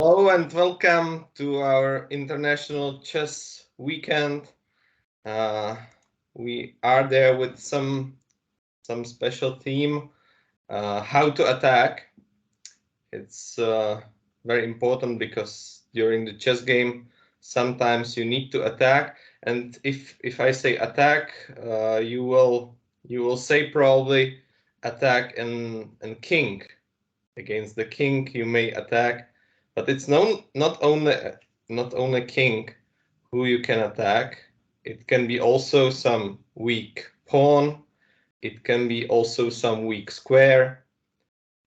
Hello and welcome to our international chess weekend. We are there with some special theme, how to attack. It's very important because during the chess game, sometimes you need to attack. And if I say attack, you will say probably attack and king. Against the king, you may attack. But it's not only king who you can attack. It can be also some weak pawn. It can be also some weak square.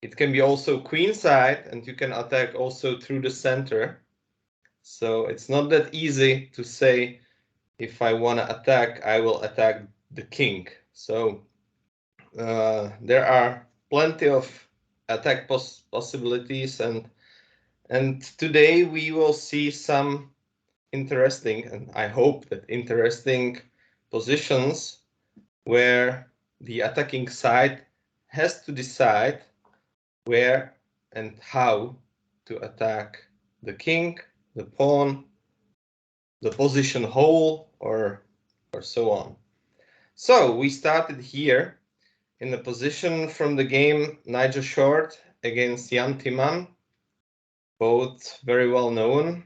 It can be also queen side, and you can attack also through the center. So it's not that easy to say if I want to attack, I will attack the king. So there are plenty of attack possibilities, and today we will see some interesting, and I hope that interesting positions where the attacking side has to decide where and how to attack the king, the pawn, the position whole, or so on. So we started here in the position from the game Nigel Short against Jan Timman, both very well known.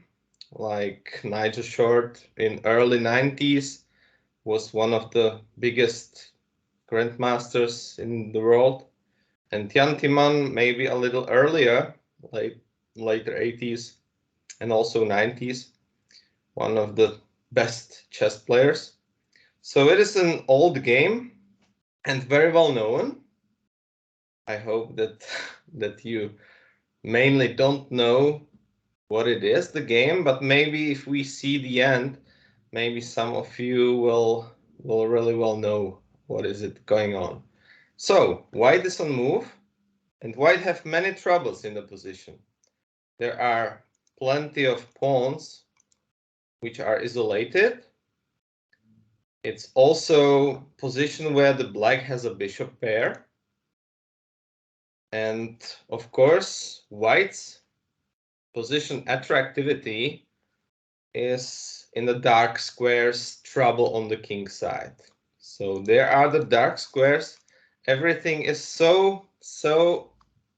Like Nigel Short in early 90s was one of the biggest grandmasters in the world, and Jan Timman maybe a little earlier, later 80s and also 90s, one of the best chess players. So it is an old game and very well known. I hope that you mainly don't know what it is, the game, but maybe if we see the end, maybe some of you will really well know what is it going on. So white is on move, and white have many troubles in the position. There are plenty of pawns which are isolated. It's also position where the black has a bishop pair. And of course, white's position attractivity is in the dark squares, trouble on the king side. So there are the dark squares. Everything is so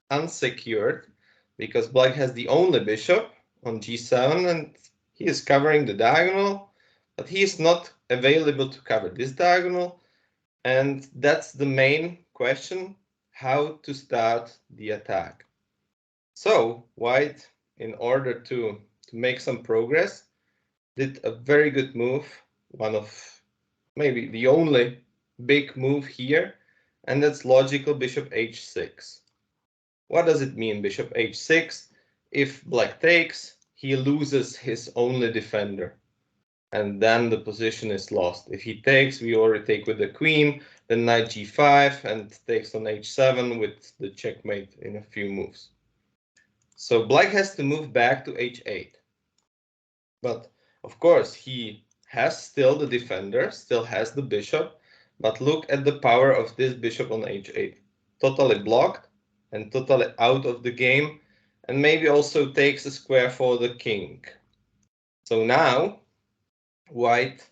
unsecured because black has the only bishop on g7 and he is covering the diagonal, but he is not available to cover this diagonal. And that's the main question, how to start the attack. So white, in order to make some progress, did a very good move, one of maybe the only big move here, and that's logical bishop h6. What does it mean, bishop h6? If black takes, he loses his only defender, and then the position is lost. If he takes, we already take with the queen, then knight g5, and takes on h7 with the checkmate in a few moves. So black has to move back to h8. But of course, he has still the defender, still has the bishop, but look at the power of this bishop on h8. Totally blocked and totally out of the game, and maybe also takes a square for the king. So now white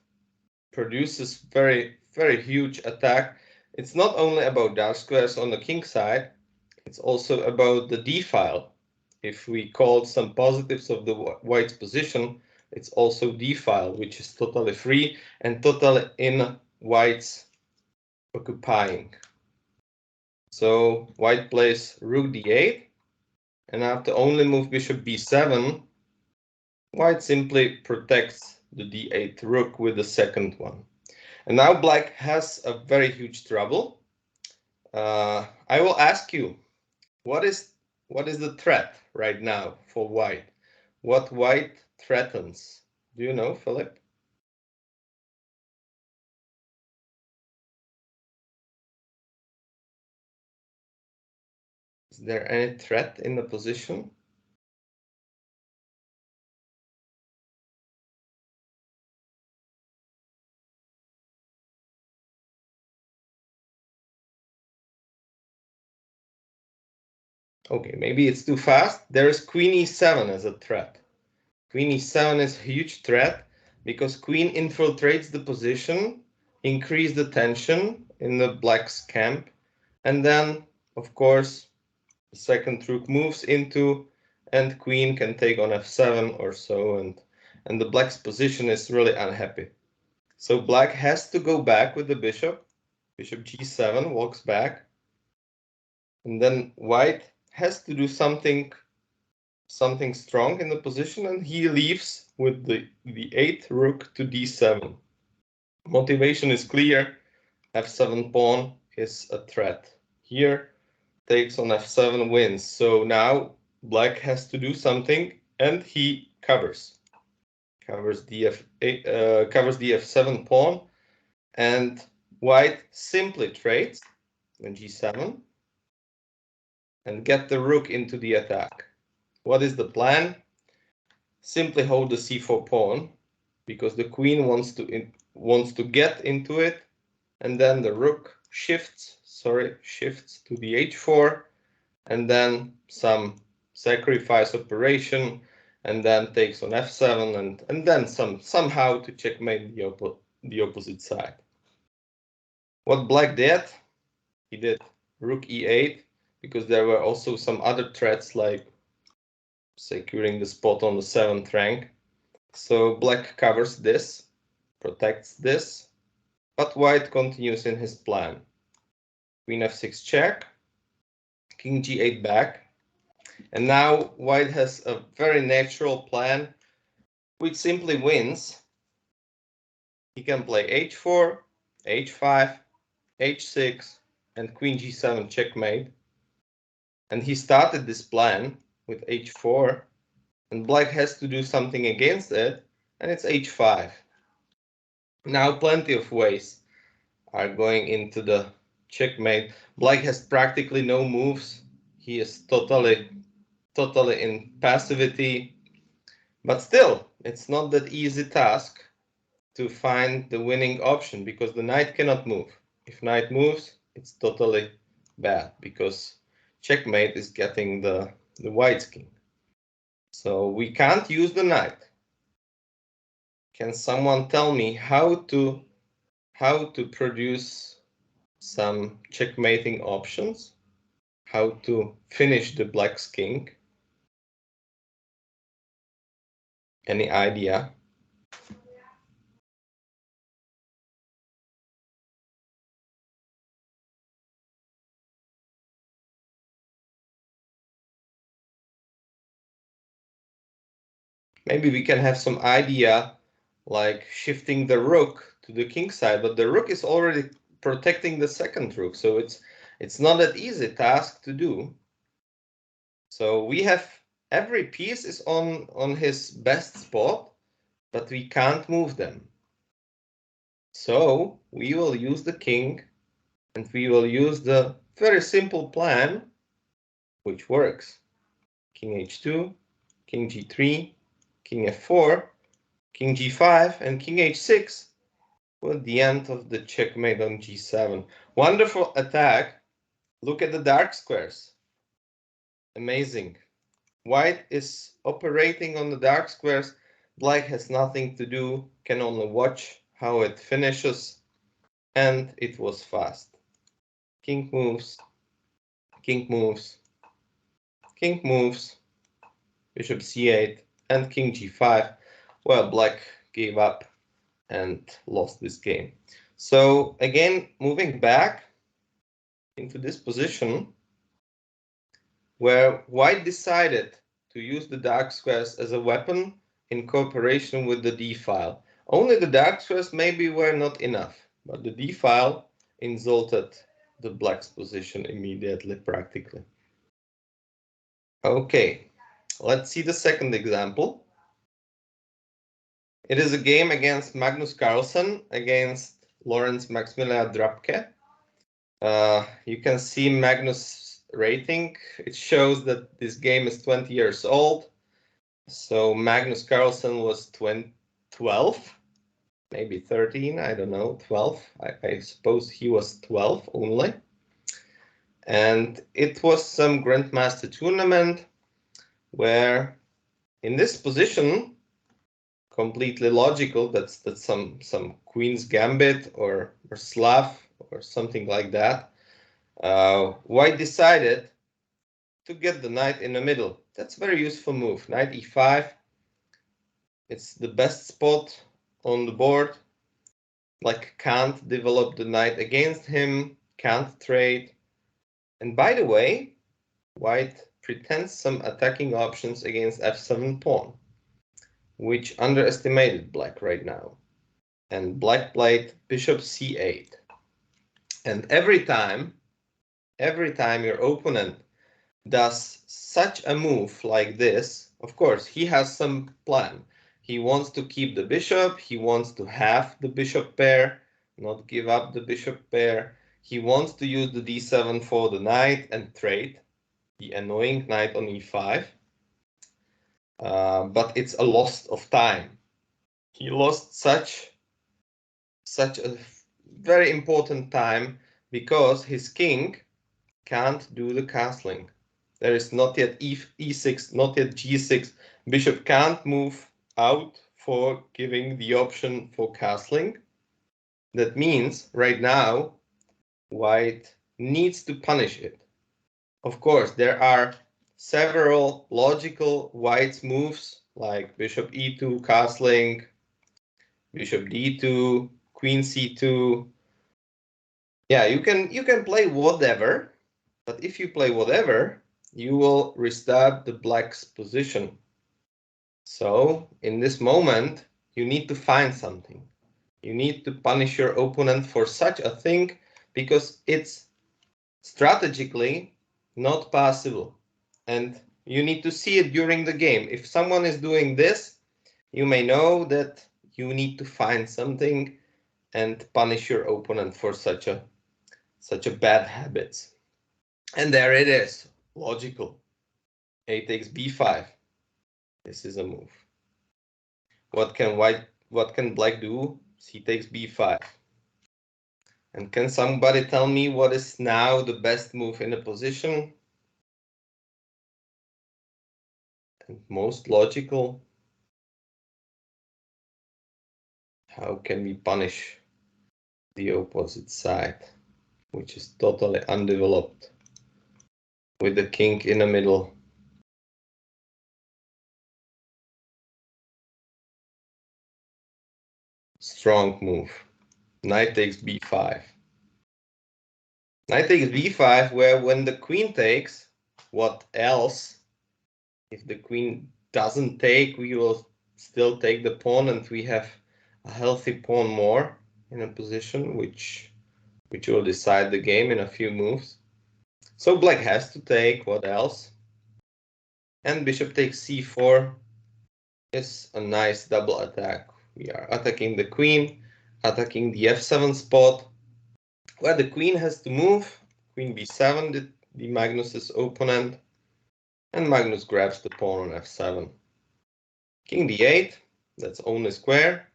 produces very huge attack. It's not only about dark squares on the king side, it's also about the d file. If we call some positives of the white's position, it's also d file, which is totally free and totally in white's occupying. So white plays rook d8, and after only move bishop b7, white simply protects the d8 rook with the second one. And now black has a very huge trouble. I will ask you, what is the threat right now for white? What white threatens? Do you know, Philip? Is there any threat in the position? Okay, maybe it's too fast. There is queen e7 as a threat. Queen e7 is a huge threat because queen infiltrates the position, increase the tension in the black's camp, and then, of course, the second rook moves into, and queen can take on f7 or so, and the black's position is really unhappy. So black has to go back with the bishop. Bishop g7 walks back, and then white has to do something strong in the position, and he leaves with the 8th rook to d7. Motivation is clear. f7 pawn is a threat. Here, takes on f7, wins. So now black has to do something, and he covers. Covers the f7 pawn, and white simply trades on g7 and get the rook into the attack. What is the plan? Simply hold the c4 pawn because the queen wants to get into it, and then the rook shifts to the h4, and then some sacrifice operation, and then takes on f7, and then somehow to checkmate the opposite side. What black did? He did rook e8 because there were also some other threats like securing the spot on the 7th rank. So black covers this, protects this, but white continues in his plan. Queen f6 check, king g8 back, and now white has a very natural plan which simply wins. He can play h4, h5, h6, and queen g7 checkmate. And he started this plan with h4, and black has to do something against it, and it's h5. Now plenty of ways are going into the checkmate. Black has practically no moves. He is totally in passivity. But still, it's not that easy task to find the winning option because the knight cannot move. If knight moves, it's totally bad because checkmate is getting the white's king. So we can't use the knight. Can someone tell me how to produce some checkmating options? How to finish the black's king? Any idea? Maybe we can have some idea like shifting the rook to the king side, but the rook is already protecting the second rook, so it's not that easy task to do. So we have every piece is on his best spot, but we can't move them. So we will use the king, and we will use the very simple plan, which works. King h2, king g3, king f4, king g5, and king h6 with the end of the checkmate on g7. Wonderful attack. Look at the dark squares. Amazing. White is operating on the dark squares. Black has nothing to do, can only watch how it finishes, and it was fast. King moves, king moves, king moves, bishop c8, and king g5. Well, black gave up and lost this game. So again, moving back into this position where white decided to use the dark squares as a weapon in cooperation with the d-file. Only the dark squares maybe were not enough, but the d-file insulted the black's position immediately, practically. Okay, let's see the second example. It is a game against Magnus Carlsen against Lawrence Maximilian Drabke. You can see Magnus' rating. It shows that this game is 20 years old. So Magnus Carlsen was 12, maybe 13, I don't know, 12. I suppose he was 12 only. And it was some Grandmaster tournament where in this position, completely logical, that's some Queen's Gambit or Slav or something like that. White decided to get the knight in the middle. That's a very useful move. Knight e5. It's the best spot on the board. Black can't develop the knight against him, can't trade. And by the way, white pretends some attacking options against f7 pawn, which underestimated black right now. And black played bishop c8. And every time your opponent does such a move like this, of course, he has some plan. He wants to keep the bishop, he wants to have the bishop pair, not give up the bishop pair. He wants to use the d7 for the knight and trade the annoying knight on e5. But it's a loss of time. He lost such a very important time because his king can't do the castling. There is not yet e6, not yet g6. Bishop can't move out for giving the option for castling. That means right now white needs to punish it. Of course, there are several logical white's moves like bishop e2 castling, bishop d2, queen c2. Yeah, you can play whatever, but if you play whatever, you will restart the black's position. So in this moment, you need to find something. You need to punish your opponent for such a thing because it's strategically not possible. And you need to see it during the game. If someone is doing this, you may know that you need to find something and punish your opponent for such a bad habits. And there it is, logical. A takes b5. This is a move. What can black do? C takes b5. And can somebody tell me what is now the best move in the position? And most logical? How can we punish the opposite side, which is totally undeveloped, with the king in the middle? Strong move. Knight takes b5. Knight takes b5, where when the queen takes, what else? If the queen doesn't take, we will still take the pawn, and we have a healthy pawn more in a position which will decide the game in a few moves. So black has to take. What else? And bishop takes c4 is a nice double attack. We are attacking the queen, attacking the f7 spot, where the queen has to move. Queen b7, the Magnus's opponent, and Magnus grabs the pawn on f7. King d8, that's only square.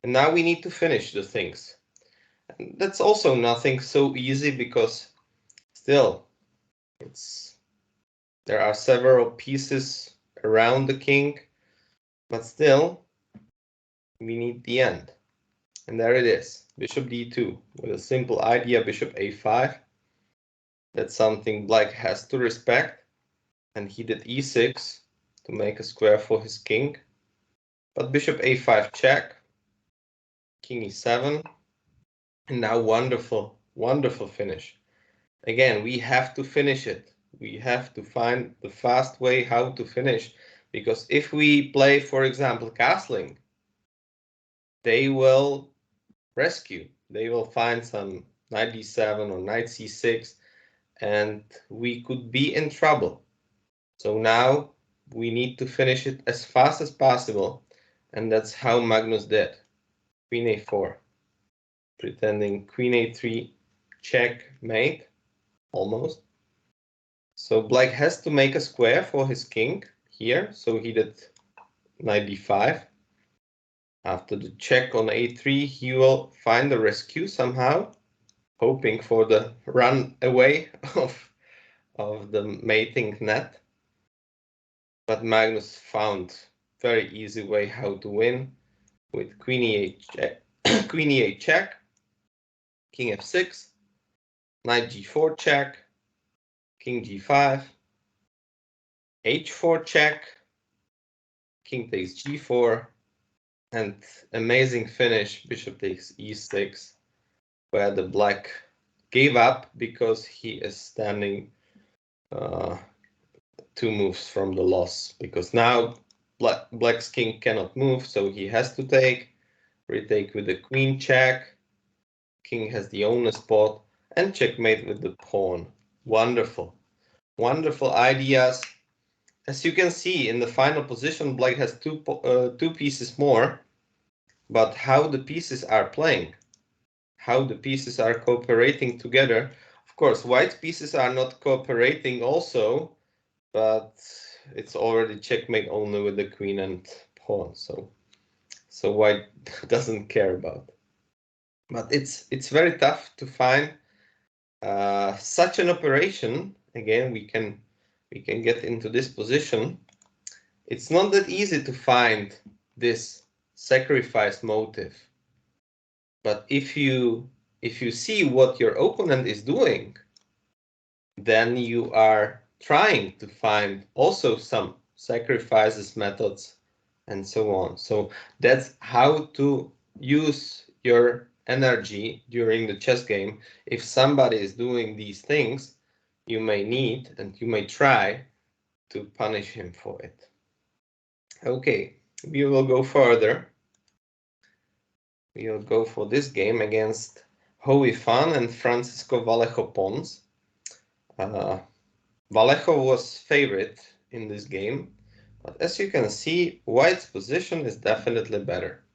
And now we need to finish the things. And that's also nothing so easy because still there are several pieces around the king, but still we need the end. And there it is, bishop d2 with a simple idea, bishop a5. That's something black has to respect. And he did e6 to make a square for his king. But bishop a5 check, king e7, and now wonderful, wonderful finish. Again, we have to finish it. We have to find the fast way how to finish, because if we play, for example, castling, they will rescue. They will find some knight d7 or knight c6, and we could be in trouble. So now we need to finish it as fast as possible, and that's how Magnus did. Queen a4, pretending queen a3, checkmate, almost. So black has to make a square for his king here, so he did knight d5. After the check on a3, he will find the rescue somehow. hoping for the run away of the mating net. But Magnus found very easy way how to win with Queen E8 check, Queen E8 check, King F6, Knight G4 check, King G5, H4 check, King takes G4, and amazing finish, Bishop takes E6, where the black gave up because he is standing 2 moves from the loss, because now black's king cannot move, so he has to retake with the queen check, king has the owner spot, and checkmate with the pawn. Wonderful, wonderful ideas. As you can see in the final position, black has two pieces more, but how the pieces are playing, how the pieces are cooperating together. Of course, white pieces are not cooperating also, but it's already checkmate only with the queen and pawn, so white doesn't care about. But it's very tough to find such an operation. Again, we can get into this position. It's not that easy to find this sacrifice motive, but if you see what your opponent is doing, then you are trying to find also some sacrifices methods and so on. So that's how to use your energy during the chess game. If somebody is doing these things, you may need and you may try to punish him for it. Okay, we will go further. We will go for this game against Howie Fan and Francisco Vallejo Pons. Vallejo was favorite in this game, but as you can see, white's position is definitely better.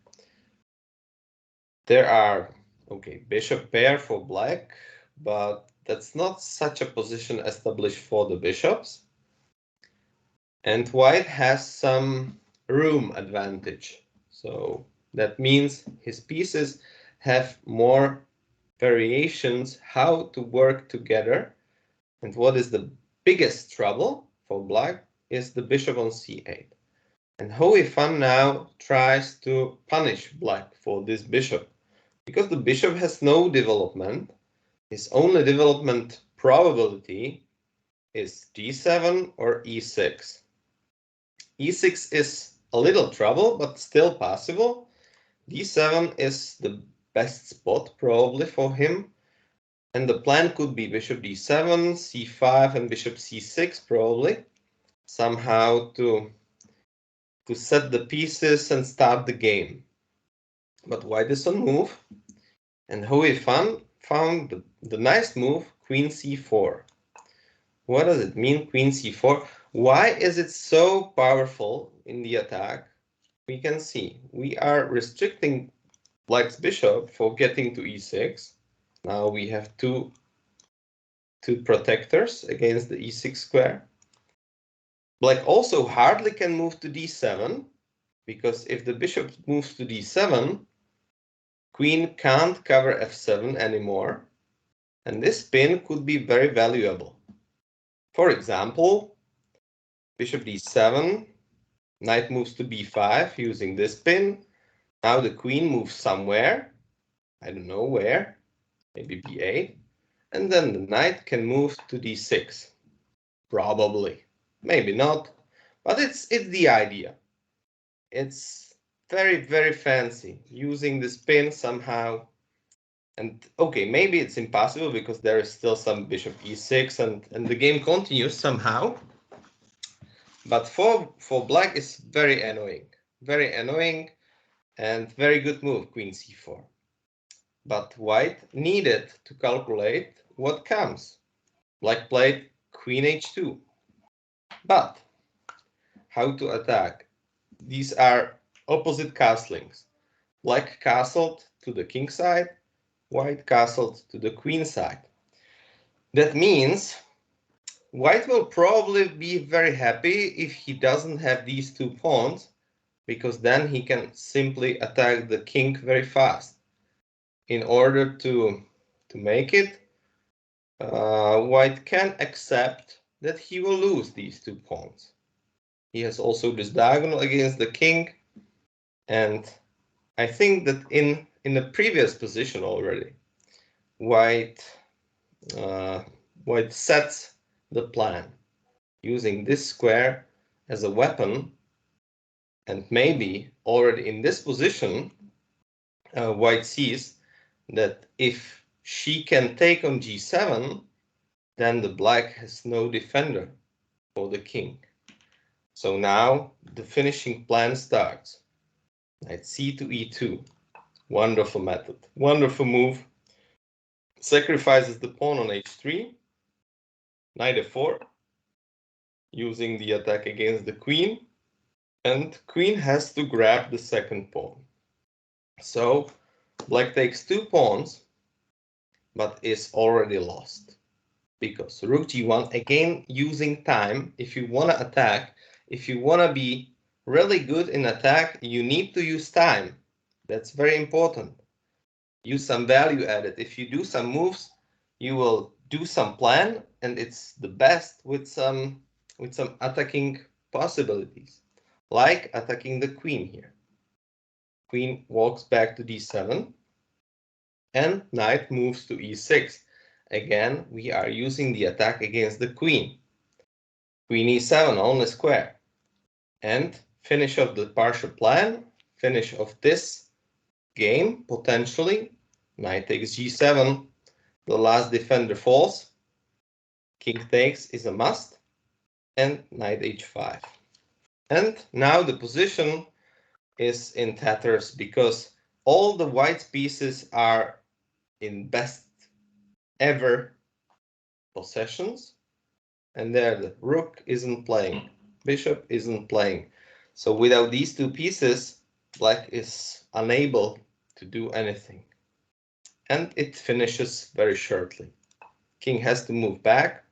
There are, okay, bishop pair for black, but that's not such a position established for the bishops. And white has some room advantage. So that means his pieces have more variations how to work together. And what is the biggest trouble for black is the bishop on c8. And Howie Fan now tries to punish black for this bishop, because the bishop has no development. His only development probability is d7 or e6. e6 is a little trouble, but still possible. d7 is the best spot probably for him. And the plan could be bishop d7, c5, and bishop c6 probably. Somehow to set the pieces and start the game. But white is on move. And Howie Fan found the nice move, queen c4. What does it mean, queen c4? Why is it so powerful in the attack? We can see we are restricting black's bishop for getting to e6. Now we have two protectors against the e6 square. Black also hardly can move to d7, because if the bishop moves to d7, queen can't cover f7 anymore, and this pin could be very valuable. For example, bishop d7, knight moves to b5 using this pin. Now the queen moves somewhere, I don't know where, maybe b8, and then the knight can move to d6, probably. Maybe not, but it's the idea. It's very, very fancy using this pin somehow. And okay, maybe it's impossible because there is still some bishop e6 and the game continues somehow. But for black it's very annoying and very good move, queen c4. But white needed to calculate what comes. Black played queen h2. But how to attack? These are opposite castlings. Black castled to the king side, white castled to the queen side. That means white will probably be very happy if he doesn't have these two pawns, because then he can simply attack the king very fast. In order to to make it, white can accept that he will lose these 2 pawns. He has also this diagonal against the king, and I think that in the previous position already, white sets the plan using this square as a weapon, and maybe already in this position, white sees that if she can take on g7, then the black has no defender for the king. So now the finishing plan starts. Knight c to e2. Wonderful method, wonderful move. Sacrifices the pawn on h3. Knight f4, using the attack against the queen. And queen has to grab the second pawn. So black takes 2 pawns, but is already lost. Because rook g1, again using time. If you want to attack, if you want to be really good in attack, you need to use time. That's very important. Use some value added. If you do some moves, you will do some plan, and it's the best with some attacking possibilities, like attacking the queen here. Queen walks back to d7, and knight moves to e6. Again, we are using the attack against the queen. Queen e7 on the square. And finish of the partial plan, finish of this game, potentially. Knight takes g7, the last defender falls. King takes is a must, and knight h5. And now the position is in tatters because all the white pieces are in best ever possessions, and there the rook isn't playing, bishop isn't playing. So without these 2 pieces, black is unable to do anything. And it finishes very shortly. King has to move back.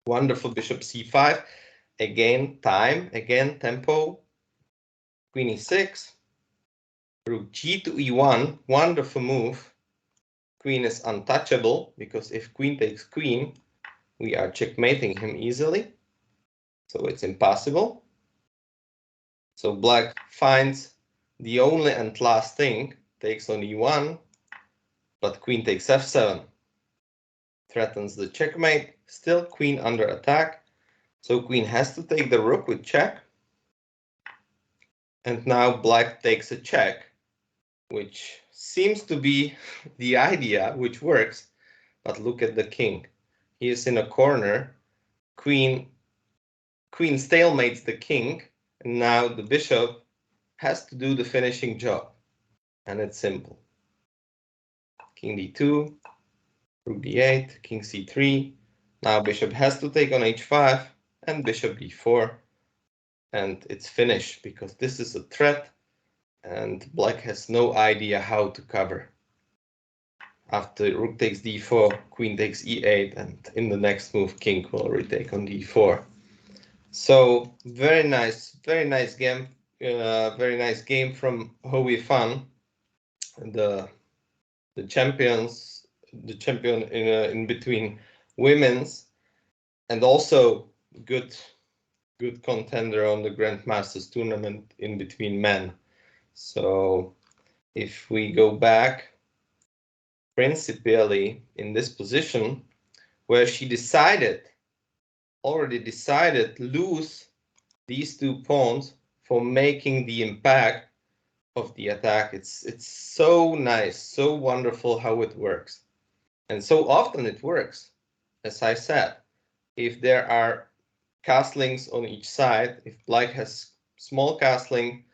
Wonderful bishop c5. Again time, again tempo. Queen e6. Rook g to e1. Wonderful move. Queen is untouchable because if queen takes queen, we are checkmating him easily. So it's impossible. So black finds the only and last thing, takes on e1, but queen takes f7. Threatens the checkmate, still queen under attack. So queen has to take the rook with check. And now black takes a check, which seems to be the idea, which works. But look at the king. He is in a corner. Queen stalemates the king. And now the bishop has to do the finishing job. And it's simple. King d2, rook d8, king c3. Now bishop has to take on h5 and bishop d4. And it's finished because this is a threat and black has no idea how to cover. After rook takes d4, queen takes e8, and in the next move, king will retake on d4. So very nice game. Very nice game from Howie Fan, the champion in between women's, and also good contender on the Grandmasters tournament in between men. So if we go back, principally in this position where she already decided lose these 2 pawns for making the impact of the attack. It's so nice, so wonderful how it works. And so often it works. As I said, if there are castlings on each side, if black has small castling,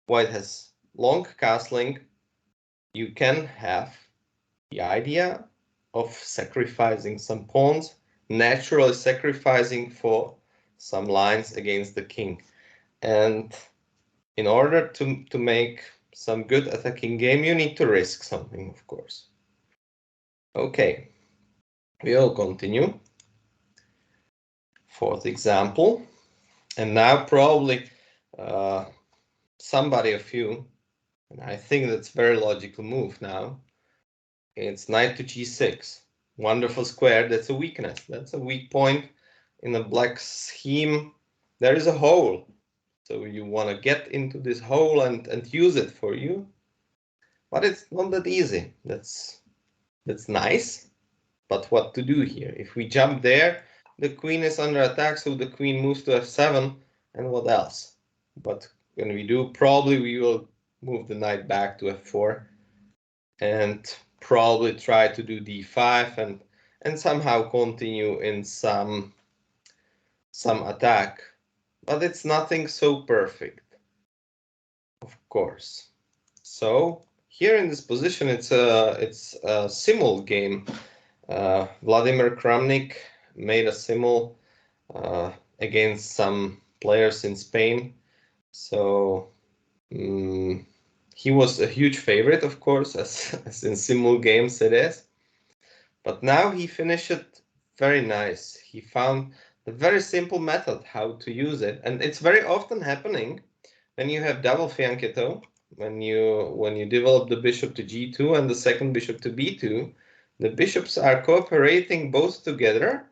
white has long castling, you can have the idea of sacrificing some pawns, naturally sacrificing for some lines against the king. And in order to make some good attacking game, you need to risk something, of course. Okay, we'll continue. 4th example. And now probably somebody of you, and I think that's a very logical move now, It's knight to g6. Wonderful square. That's a weakness. That's a weak point in the black scheme. There is a hole. So you want to get into this hole and use it for you. But it's not that easy. That's nice. But what to do here? If we jump there, the queen is under attack, so the queen moves to f7. And what else? But when we do, probably we will move the knight back to f4 and probably try to do d5 and somehow continue in some attack. But it's nothing so perfect, of course. So here in this position, it's a simul game. Vladimir Kramnik made a simul against some players in Spain. So he was a huge favorite, of course, as in simul games it is. But now he finished it very nice. He found a very simple method how to use it. And it's very often happening when you have double fianchetto, when you develop the bishop to g2 and the second bishop to b2, the bishops are cooperating both together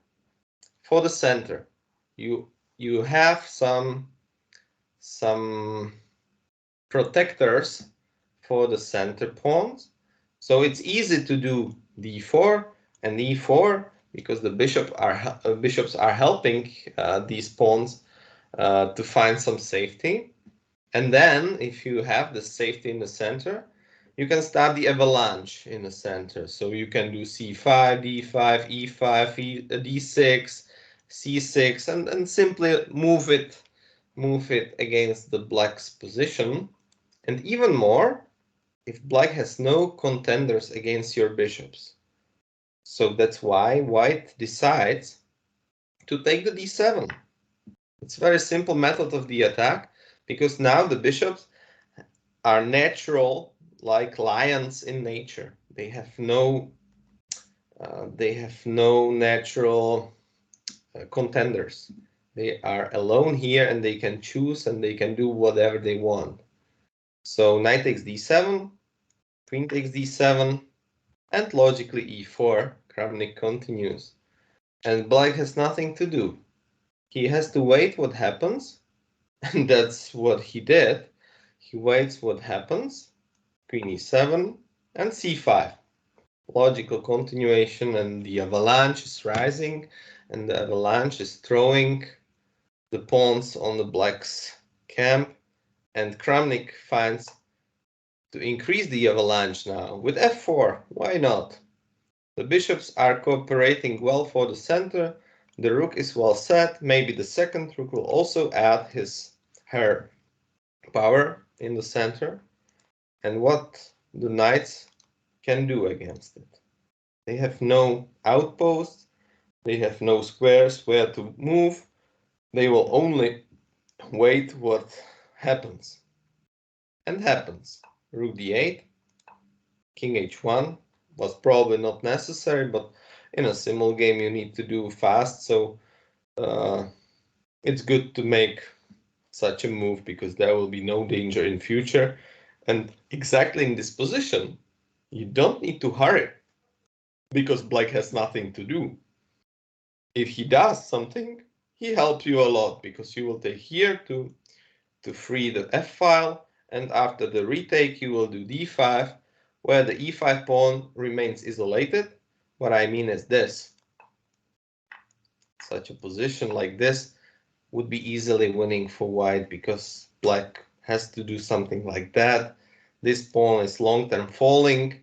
for the center. You have some protectors for the center pawns. So it's easy to do d4 and e4 because the bishops are helping these pawns to find some safety. And then if you have the safety in the center, you can start the avalanche in the center. So you can do c5, d5, e5, d6, c6, and simply move it against the black's position. And even more, if black has no contenders against your bishops. So that's why white decides to take the d7. It's a very simple method of the attack, because now the bishops are natural, like lions in nature. They have no natural contenders. They are alone here and they can choose and they can do whatever they want. So knight takes d7, queen takes d7, and logically e4. Kramnik continues. And black has nothing to do. He has to wait what happens, and that's what he did. He waits what happens, queen e7, and c5. Logical continuation, and the avalanche is rising, and the avalanche is throwing the pawns on the black's camp, and Kramnik finds to increase the avalanche now with f4. Why not? The bishops are cooperating well for the center. The rook is well set. Maybe the second rook will also add her power in the center. And what the knights can do against it. They have no outposts. They have no squares where to move. They will only wait what happens. And happens. Rook d8, king h1 was probably not necessary, but in a simul game you need to do fast, so it's good to make such a move because there will be no danger in future. And exactly in this position, you don't need to hurry because black has nothing to do. If he does something, he helps you a lot because you will take here to free the f-file, and after the retake you will do d5, where the e5 pawn remains isolated. What I mean is this. Such a position like this would be easily winning for white because black has to do something like that. This pawn is long-term falling.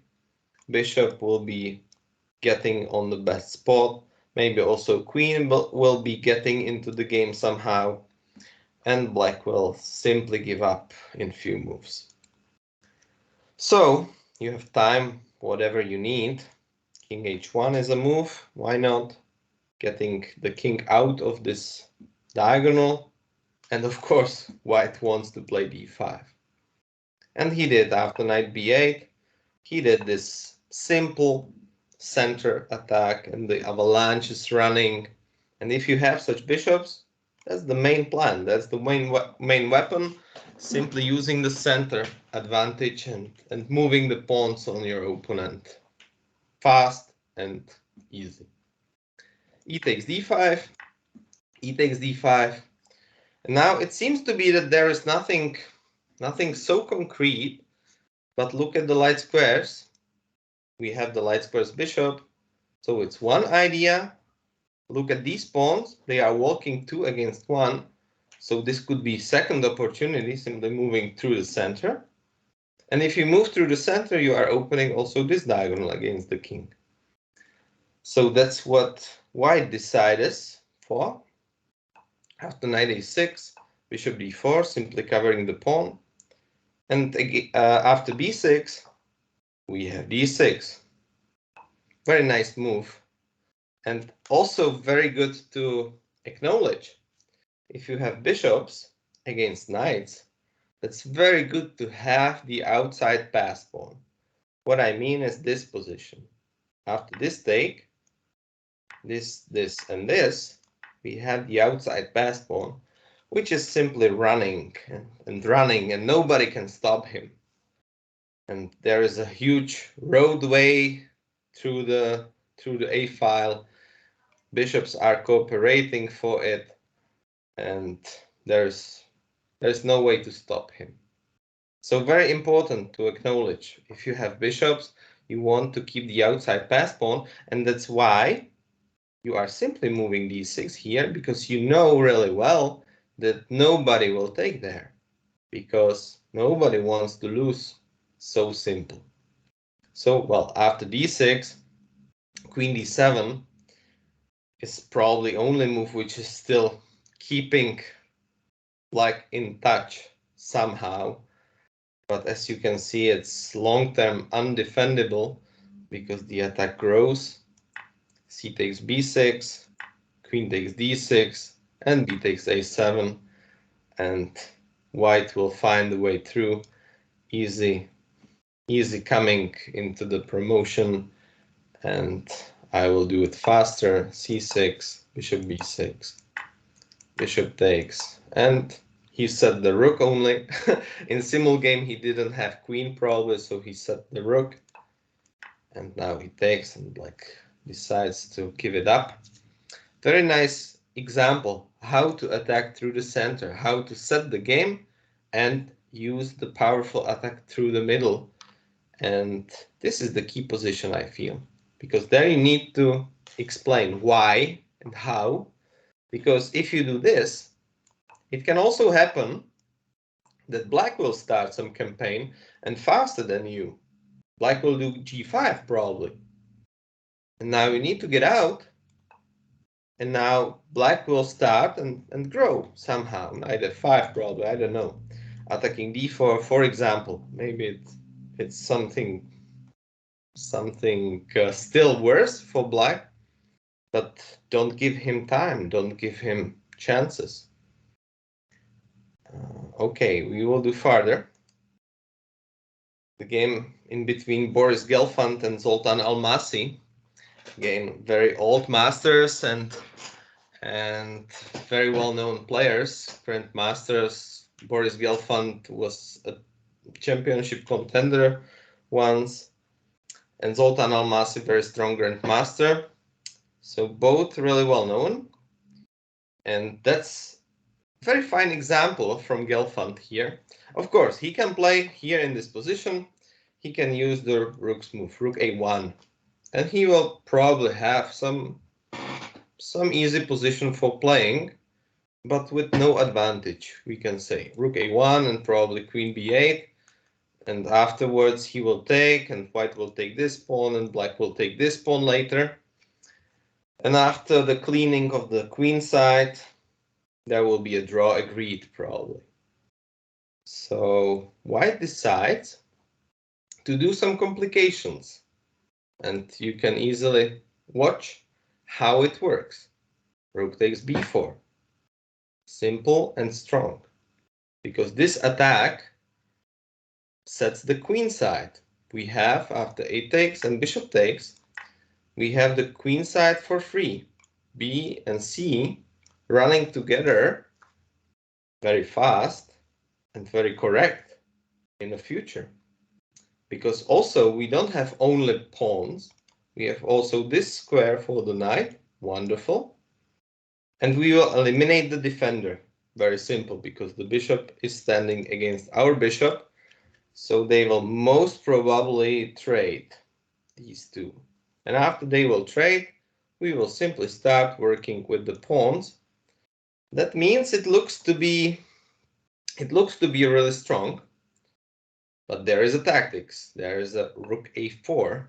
Bishop will be getting on the best spot. Maybe also queen will be getting into the game somehow. And black will simply give up in few moves. So you have time, whatever you need. King h1 is a move. Why not? Getting the king out of this diagonal. And of course, white wants to play d5. And he did after knight b8. He did this simple center attack, and the avalanche is running. And if you have such bishops, that's the main plan. That's the main weapon. Simply using the center advantage and moving the pawns on your opponent. fast and easy. E takes d5, e takes d5. And now it seems to be that there is nothing so concrete, but look at the light squares. We have the light squares bishop, so it's one idea. Look at these pawns, they are walking 2 against 1, so this could be second opportunity, simply moving through the center. And if you move through the center, you are opening also this diagonal against the king. So that's what white decides for. After knight a6, bishop d4, simply covering the pawn. And after b6, we have d6. Very nice move. And also very good to acknowledge. If you have bishops against knights, it's very good to have the outside pass pawn. What I mean is this position. After this take, this, and this, we have the outside pass pawn, which is simply running and running, and nobody can stop him. And there is a huge roadway through the A file. Bishops are cooperating for it, and there's no way to stop him. So very important to acknowledge, if you have bishops, you want to keep the outside pass pawn, and that's why you are simply moving d6 here, because you know really well that nobody will take there, because nobody wants to lose. So simple. So, well, after d6, queen d7 is probably only move which is still keeping like in touch somehow. But as you can see, it's long-term undefendable because the attack grows. C takes b6, queen takes d6, and b takes a7, and white will find the way through. Easy coming into the promotion, and I will do it faster. c6, bishop b6, bishop takes, and he set the rook only. In simul game, he didn't have queen probably, so he set the rook. And now he takes and black decides to give it up. Very nice example how to attack through the center, how to set the game and use the powerful attack through the middle. And this is the key position, I feel, because there you need to explain why and how. Because if you do this, it can also happen that black will start some campaign and faster than you. Black will do g5 probably. And now you need to get out. And now black will start and grow somehow. Knight f5 probably, I don't know. Attacking d4, for example. Maybe it's something still worse for black. But don't give him time, don't give him chances. Okay, we will do further. The game in between Boris Gelfand and Zoltan Almasi. Again, very old masters and very well-known players. Current masters. Boris Gelfand was a championship contender once, and Zoltan Almasi, very strong grandmaster. So both really well-known, and that's a very fine example from Gelfand here. Of course, he can play here in this position. He can use the rook's move, rook a1, and he will probably have some easy position for playing, but with no advantage, we can say. Rook a1 and probably queen b8, and afterwards he will take, and white will take this pawn, and black will take this pawn later. And after the cleaning of the queen side, there will be a draw agreed, probably. So white decides to do some complications, and you can easily watch how it works. Rook takes b4. Simple and strong, because this attack sets the queen side. We have, after a takes and bishop takes, we have the queen side for free. B and C running together very fast and very correct in the future. Because also we don't have only pawns, We have also this square for the knight. Wonderful. And we will eliminate the defender. Very simple, because the bishop is standing against our bishop. So they will most probably trade, these two. And after they will trade, we will simply start working with the pawns. That means it looks to be really strong. But there is a tactics. There is a rook a4.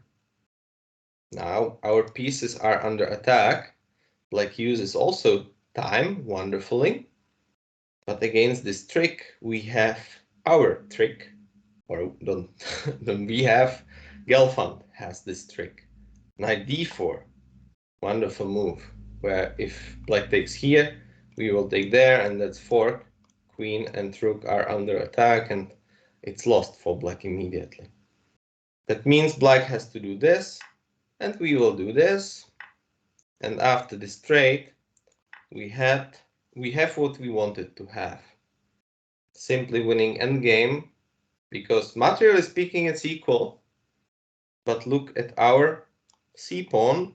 Now our pieces are under attack. Black uses also time wonderfully. But against this trick, we have our trick. Or don't we have Gelfand has this trick. Knight d4. Wonderful move. Where if black takes here, we will take there, and that's fork. Queen and rook are under attack, and it's lost for black immediately. That means black has to do this, and we will do this. And after this trade, we have what we wanted to have. Simply winning endgame, because materially speaking it's equal. But look at our c pawn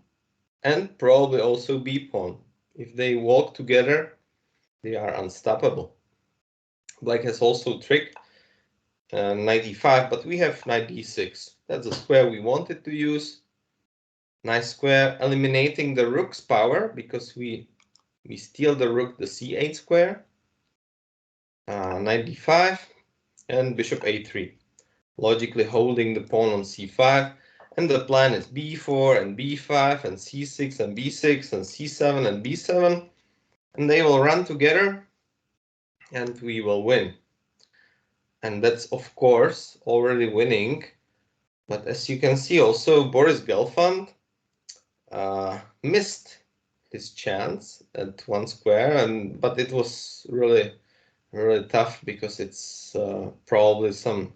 and probably also b pawn. If they walk together, they are unstoppable. Black has also trick knight e5, but we have knight d6. That's a square we wanted to use. Nice square, eliminating the rook's power, because we steal the rook, the c8 square. Knight d5 and bishop a3. Logically holding the pawn on c5. And the plan is b4 and b5 and c6 and b6 and c7 and b7. And they will run together and we will win. And that's, of course, already winning. But as you can see, also Boris Gelfand missed his chance at one square, but it was really tough, because it's probably some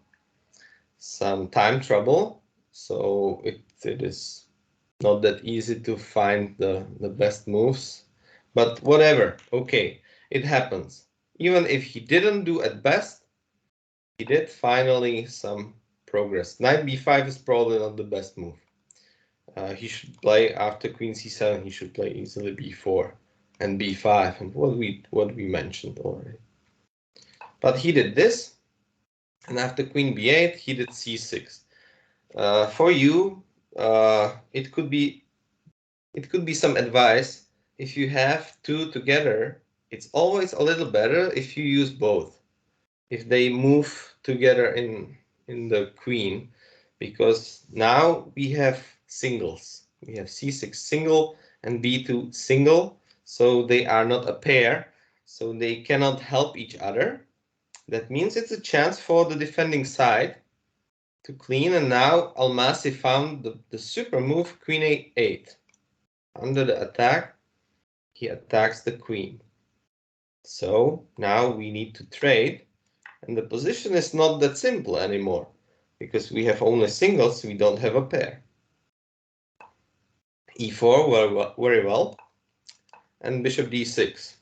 time trouble. So it is not that easy to find the best moves. But whatever, okay, it happens. Even if he didn't do at best, he did finally some progress. Knight b5 is probably not the best move. He should play after queen c7. He should play easily b4 and b5, and what we mentioned already. But he did this, and after queen b8, he did c6. For you, it could be some advice. If you have two together, it's always a little better if you use both. If they move together in the queen, because now we have singles. We have c6 single and b2 single, so they are not a pair, so they cannot help each other. That means it's a chance for the defending side to clean, and now Almasi found the super move queen a8. Under the attack, he attacks the queen. So now we need to trade, and the position is not that simple anymore, because we have only singles, we don't have a pair. e4 very well, and bishop d6.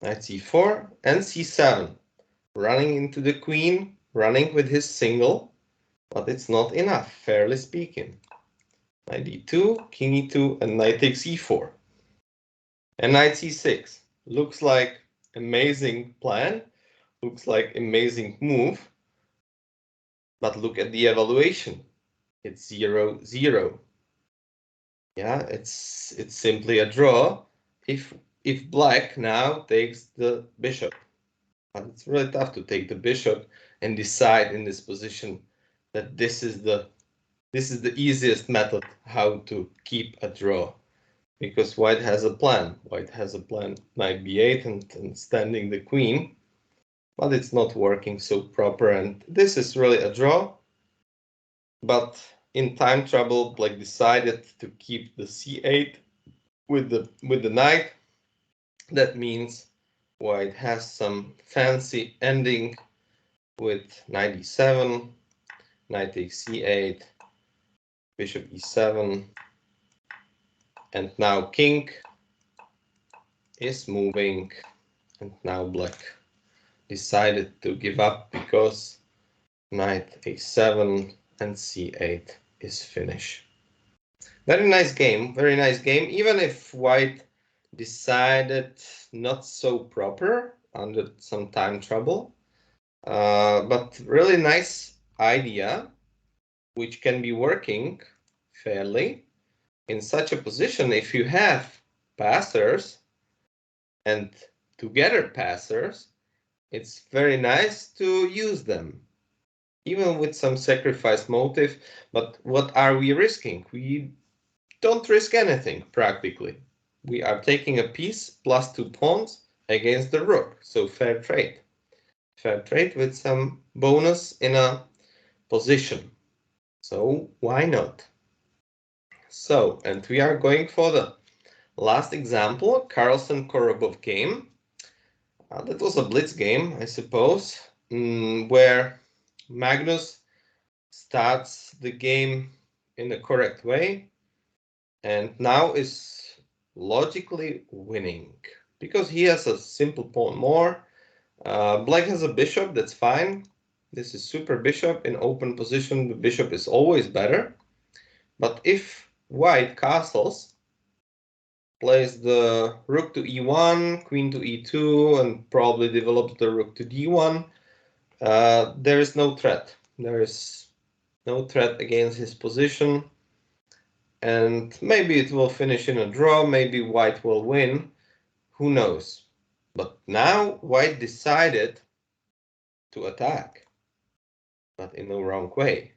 Knight c4 and c7, running into the queen, running with his single, but it's not enough, fairly speaking. Knight d2, king e2, and knight takes e4. And knight c6. Looks like amazing plan, looks like amazing move, but look at the evaluation. It's 0-0. Yeah, it's simply a draw if black now takes the bishop. But it's really tough to take the bishop and decide in this position that this is the easiest method how to keep a draw, because white has a plan. White has a plan, knight b8 and standing the queen, but it's not working so proper, and this is really a draw. But in time trouble, black decided to keep the c8 with the knight. That means white has some fancy ending with knight e7, knight takes c8, bishop e7, and now king is moving, and now black decided to give up, because knight a7 and c8 is finished. Very nice game, very nice game, even if white decided not so proper under some time trouble. But really nice idea, which can be working fairly in such a position. If you have passers and together passers, it's very nice to use them, even with some sacrifice motive. But what are we risking? We don't risk anything practically. We are taking a piece plus 2 pawns against the rook, so fair trade. Fair trade with some bonus in a position. So why not? So, and we are going for the last example, Carlsen-Korobov game. That was a blitz game, I suppose, where Magnus starts the game in the correct way and now is logically winning because he has a simple pawn more. Black has a bishop, that's fine. This is super bishop in open position. The bishop is always better. But if white castles, plays the rook to e1, queen to e2, and probably develops the rook to d1, there is no threat. There is no threat against his position. And maybe it will finish in a draw, maybe white will win, who knows. But now white decided to attack, but in the wrong way.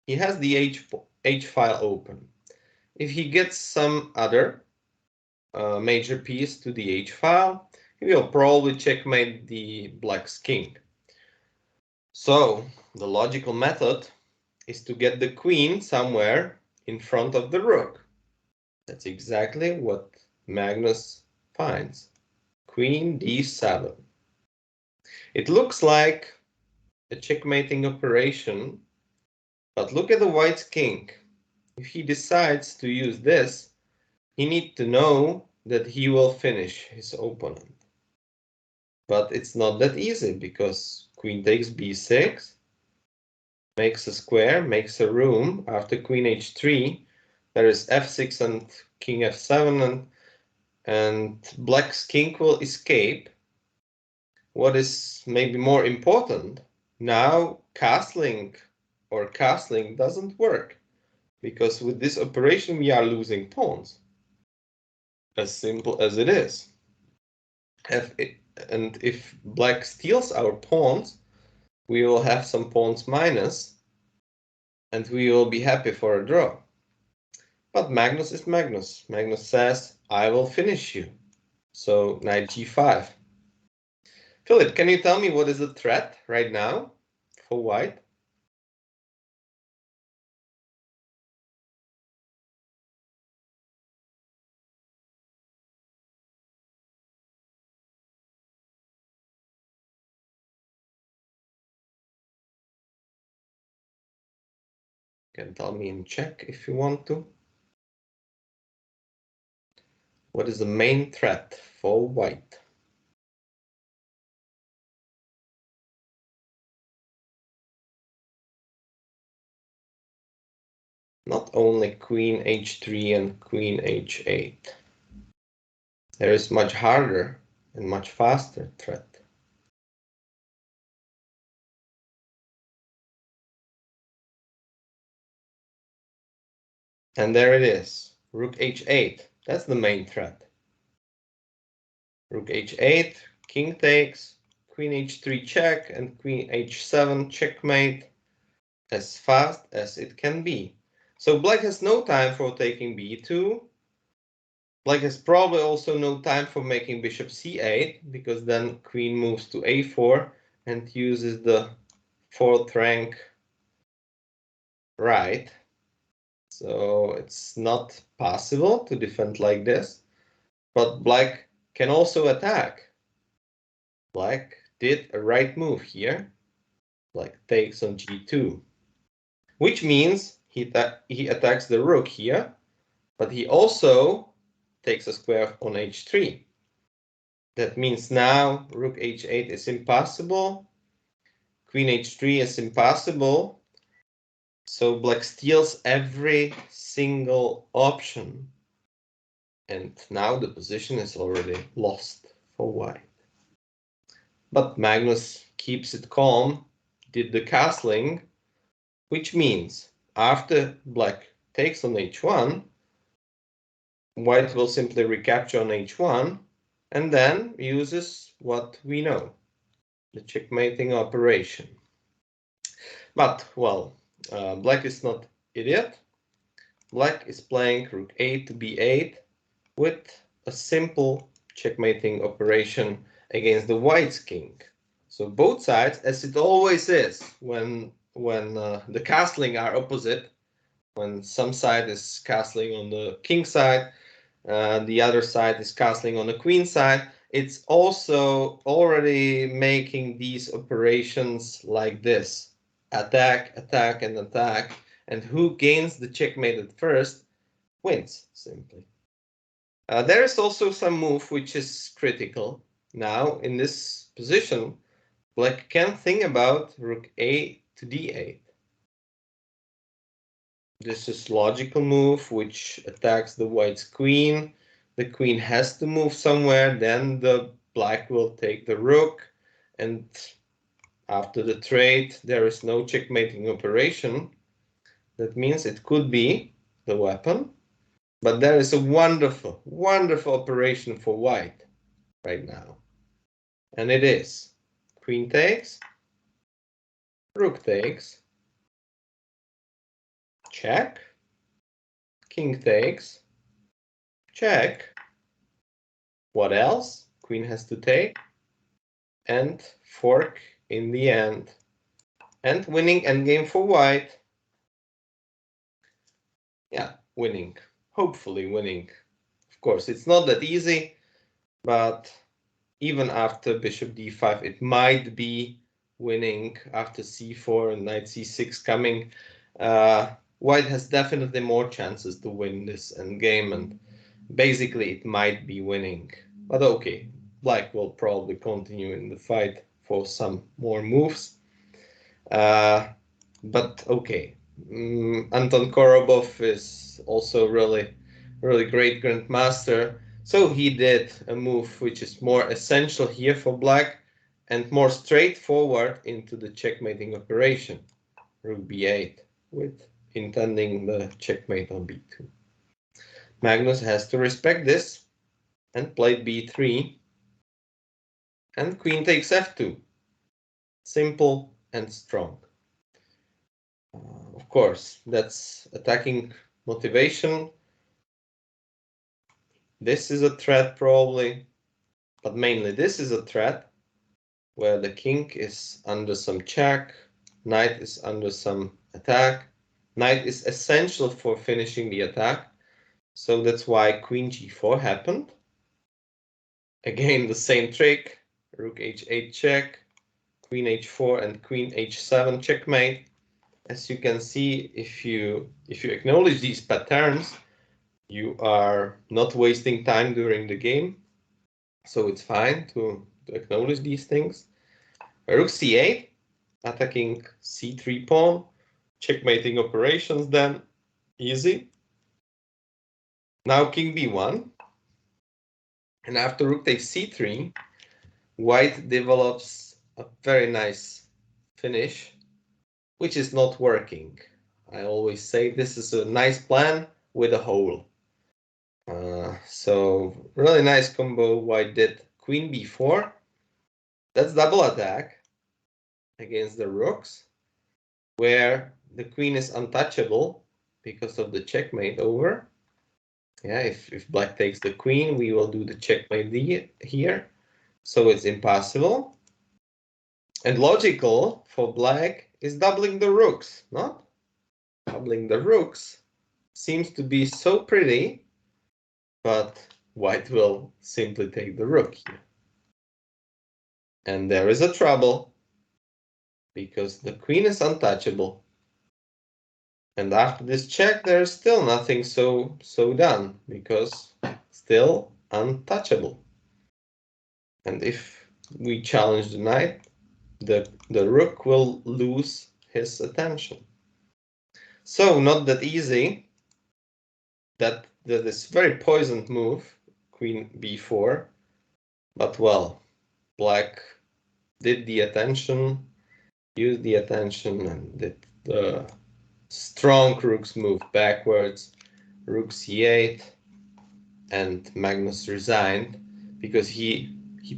He has the H file open. If he gets some other major piece to the H file, he will probably checkmate the black's king. So the logical method is to get the queen somewhere in front of the rook. That's exactly what Magnus finds. Queen d7. It looks like a checkmating operation, but look at the white's king. If he decides to use this, he needs to know that he will finish his opponent. But it's not that easy because queen takes b6, makes a square, makes a room. After queen h3, there is f6 and king f7, and black's king will escape. What is maybe more important, now castling doesn't work because with this operation we are losing pawns. As simple as it is. And if black steals our pawns, we will have some pawns minus, and we will be happy for a draw. But Magnus is Magnus. Magnus says, I will finish you. So knight g5. Philip, can you tell me what is the threat right now for white? You can tell me in Czech if you want to. What is the main threat for white? Not only queen h3 and queen h8. There is much harder and much faster threat. And there it is, rook h8. That's the main threat. Rook h8, king takes, queen h3 check, and queen h7 checkmate as fast as it can be. So black has no time for taking b2. Black has probably also no time for making bishop c8, because then queen moves to a4 and uses the 4th rank right. So it's not possible to defend like this, but black can also attack. Black did a right move here. Black takes on g2, which means he attacks the rook here, but he also takes a square on h3. That means now rook h8 is impossible, queen h3 is impossible, So black steals every single option. And now the position is already lost for white. But Magnus keeps it calm, did the castling, which means after black takes on h1, white will simply recapture on h1 and then uses what we know, the checkmating operation. But, well, black is not idiot. Black is playing rook a to b8 with a simple checkmating operation against the white's king. So both sides, as it always is when the castling are opposite, when some side is castling on the king side, the other side is castling on the queen side, it's also already making these operations like this. Attack, attack, and attack. And who gains the checkmate at first wins, simply. There is also some move which is critical. Now, in this position, black can think about rook a to d8. This is logical move which attacks the white's queen. The queen has to move somewhere, then the black will take the rook, and after the trade there is no checkmating operation. That means it could be the weapon, but there is a wonderful, wonderful operation for white right now. And it is queen takes, rook takes, check, king takes, check. What else? Queen has to take, and fork in the end. And winning endgame for white. Yeah, winning. Hopefully winning. Of course, it's not that easy, but even after bishop d5, it might be winning after c4 and knight c6 coming. White has definitely more chances to win this endgame, and basically it might be winning. But okay, black will probably continue in the fight for some more moves. But okay, Anton Korobov is also really great grandmaster. So he did a move which is more essential here for black and more straightforward into the checkmating operation, rook b8, with intending the checkmate on b2. Magnus has to respect this and played b3, and queen takes f2. Simple and strong. Of course, that's attacking motivation. This is a threat probably, but mainly this is a threat where the king is under some check, knight is under some attack. Knight is essential for finishing the attack, so that's why queen g4 happened. Again, the same trick, rook h8 check, queen h4 and queen h7 checkmate. As you can see, if you acknowledge these patterns, you are not wasting time during the game. So it's fine to acknowledge these things. Rook c8, attacking c3 pawn, checkmating operations then, easy. Now king b1, and after rook takes c3, white develops a very nice finish, which is not working. I always say this is a nice plan with a hole. So really nice combo. White did queen b4. That's double attack against the rooks, where the queen is untouchable because of the checkmate over. Yeah, if black takes the queen, we will do the checkmate here. So it's impossible. And logical for black is doubling the rooks, not? Doubling the rooks seems to be so pretty, but white will simply take the rook here. And there is a trouble, because the queen is untouchable. And after this check, there is still nothing so done, because still untouchable. And if we challenge the knight, the rook will lose his attention. So not that easy. That is very poisoned move, queen b4. But well, black did the attention, used the attention, and did the strong rook's move backwards. Rook c8, and Magnus resigned because he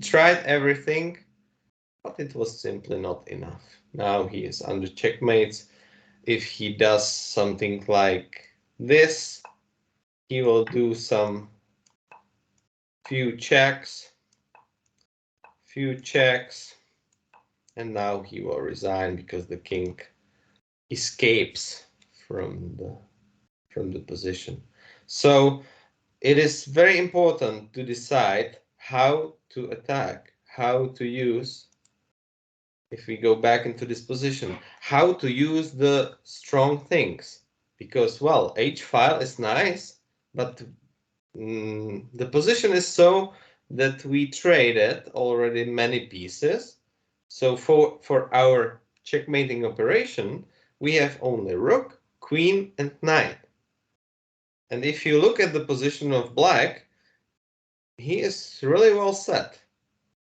tried everything, but it was simply not enough. Now he is under checkmate. If he does something like this, he will do some few checks, and now he will resign because the king escapes from the position. So it is very important to decide how to attack, how to use, if we go back into this position, how to use the strong things. Because, well, h file is nice, but the position is so that we traded already many pieces. So for our checkmating operation, we have only rook, queen, and knight. And if you look at the position of black, he is really well set.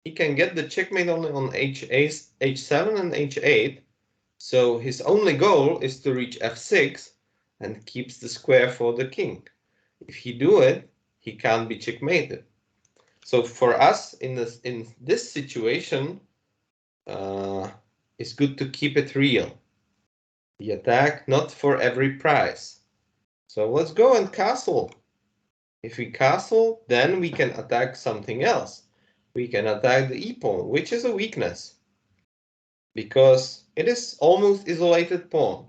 He can get the checkmate only on h8, h7 and h8. So his only goal is to reach f6 and keeps the square for the king. If he do it, he can't be checkmated. So for us in this situation, it's good to keep it real. The attack not for every price. So let's go and castle. If we castle, then we can attack something else. We can attack the e-pawn, which is a weakness, because it is almost isolated pawn.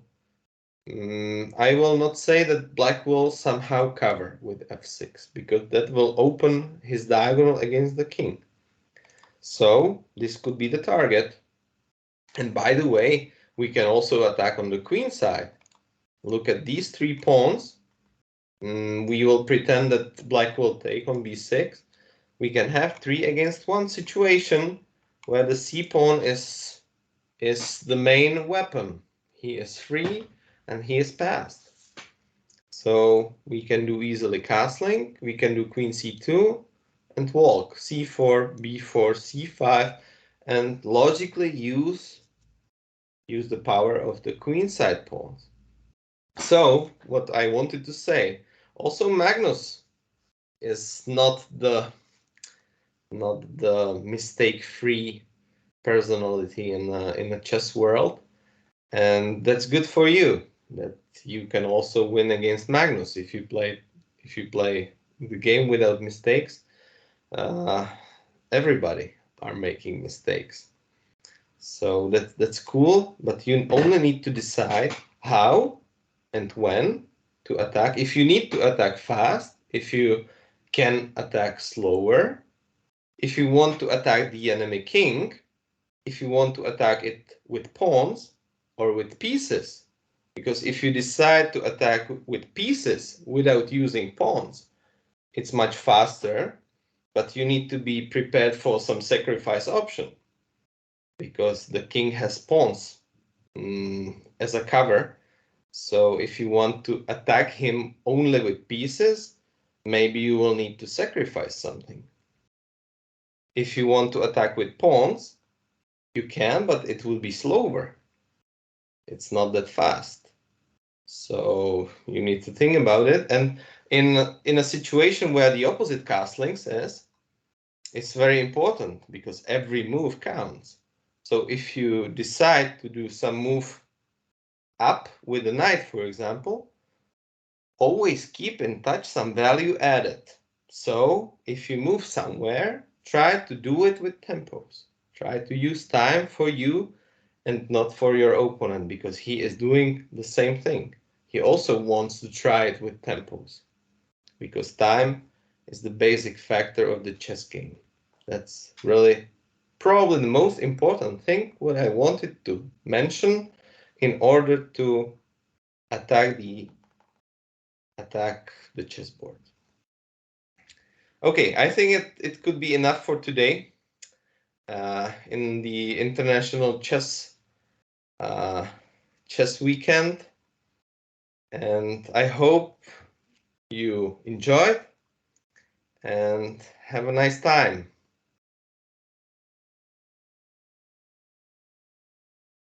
I will not say that black will somehow cover with f6, because that will open his diagonal against the king. So this could be the target. And by the way, we can also attack on the queen side. Look at these 3 pawns. We will pretend that black will take on b6. We can have 3 against 1 situation where the c-pawn is the main weapon. He is free and he is passed. So we can do easily castling. We can do queen c2 and walk c4, b4, c5, and logically use the power of the queen side pawns. So what I wanted to say, also Magnus is not the mistake-free personality in the chess world, and that's good for you. That you can also win against Magnus if you play the game without mistakes. Everybody are making mistakes, so that's cool. But you only need to decide how and when to attack. If you need to attack fast, if you can attack slower, if you want to attack the enemy king, if you want to attack it with pawns or with pieces. Because if you decide to attack with pieces without using pawns, it's much faster, but you need to be prepared for some sacrifice option, because the king has pawns as a cover. So if you want to attack him only with pieces, maybe you will need to sacrifice something. If you want to attack with pawns, you can, but it will be slower. It's not that fast. So you need to think about it. And in a situation where the opposite castling says, it's very important because every move counts. So if you decide to do some move up with the knight, for example, always keep in touch some value added. So if you move somewhere, try to do it with tempos. Try to use time for you and not for your opponent, because he is doing the same thing. He also wants to try it with tempos, because time is the basic factor of the chess game. That's really probably the most important thing what I wanted to mention in order to attack the chessboard. Okay, I think it could be enough for today. In the International Chess Weekend, And I hope you enjoyed and have a nice time.